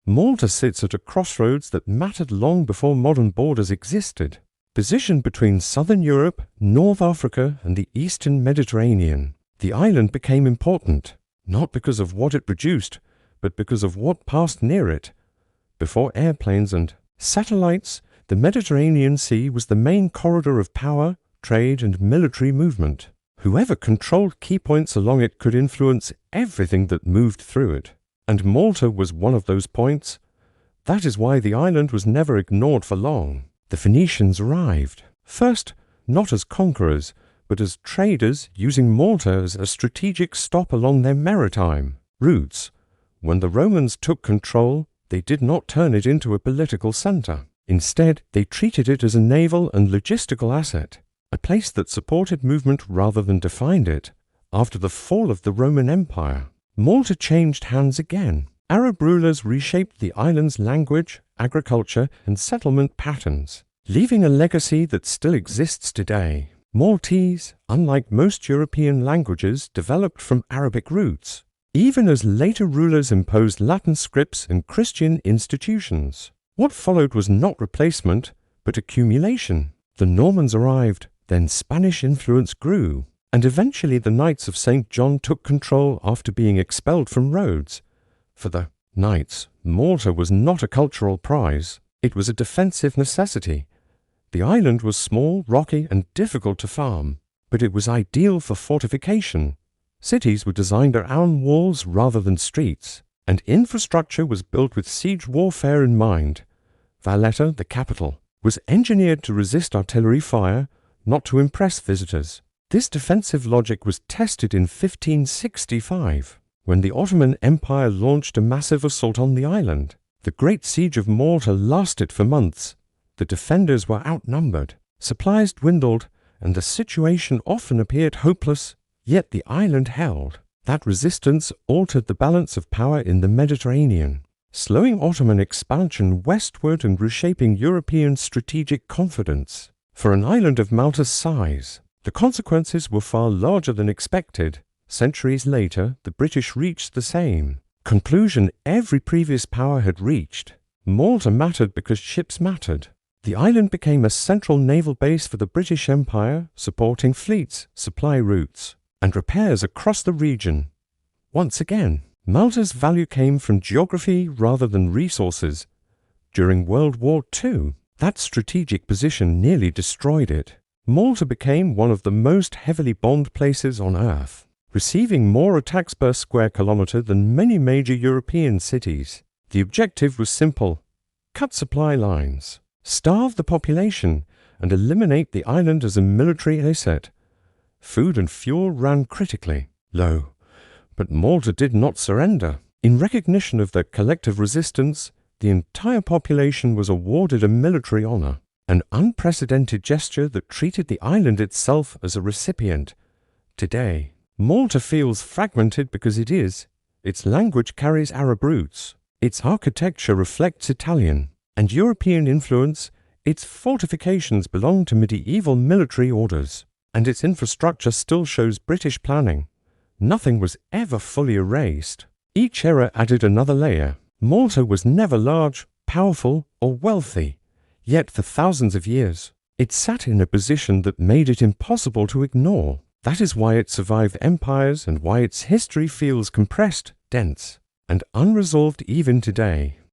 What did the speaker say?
Malta sits at a crossroads that mattered long before modern borders existed. Positioned between southern Europe, North Africa, and the eastern Mediterranean, the island became important, not because of what it produced, but because of what passed near it. Before airplanes and satellites, the Mediterranean Sea was the main corridor of power, trade, and military movement. Whoever controlled key points along it could influence everything that moved through it. And Malta was one of those points. That is why the island was never ignored for long. The Phoenicians arrived, first not as conquerors, but as traders using Malta as a strategic stop along their maritime routes. When the Romans took control, they did not turn it into a political center. Instead, they treated it as a naval and logistical asset, a place that supported movement rather than defined it. After the fall of the Roman Empire, Malta changed hands again. Arab rulers reshaped the island's language, agriculture, and settlement patterns, leaving a legacy that still exists today. Maltese, unlike most European languages, developed from Arabic roots, even as later rulers imposed Latin scripts and Christian institutions. What followed was not replacement, but accumulation. The Normans arrived, then Spanish influence grew, and eventually the Knights of St. John took control after being expelled from Rhodes. For the Knights, Malta was not a cultural prize, it was a defensive necessity. The island was small, rocky, and difficult to farm, but it was ideal for fortification. Cities were designed around walls rather than streets, and infrastructure was built with siege warfare in mind. Valletta, the capital, was engineered to resist artillery fire, not to impress visitors. This defensive logic was tested in 1565, when the Ottoman Empire launched a massive assault on the island. The Great Siege of Malta lasted for months. The defenders were outnumbered, supplies dwindled, and the situation often appeared hopeless, yet the island held. That resistance altered the balance of power in the Mediterranean, slowing Ottoman expansion westward and reshaping European strategic confidence. For an island of Malta's size, the consequences were far larger than expected. Centuries later, the British reached the same conclusion every previous power had reached. Malta mattered because ships mattered. The island became a central naval base for the British Empire, supporting fleets, supply routes, and repairs across the region. Once again, Malta's value came from geography rather than resources. During World War II, that strategic position nearly destroyed it. Malta became one of the most heavily bombed places on Earth, receiving more attacks per square kilometer than many major European cities. The objective was simple: cut supply lines, starve the population, and eliminate the island as a military asset. Food and fuel ran critically low, but Malta did not surrender. In recognition of their collective resistance, the entire population was awarded a military honor, an unprecedented gesture that treated the island itself as a recipient. Today, Malta feels fragmented because it is. Its language carries Arab roots, its architecture reflects Italian and European influence, its fortifications belong to medieval military orders, and its infrastructure still shows British planning. Nothing was ever fully erased. Each era added another layer. Malta was never large, powerful, or wealthy. Yet for thousands of years, it sat in a position that made it impossible to ignore. That is why it survived empires and why its history feels compressed, dense, and unresolved even today.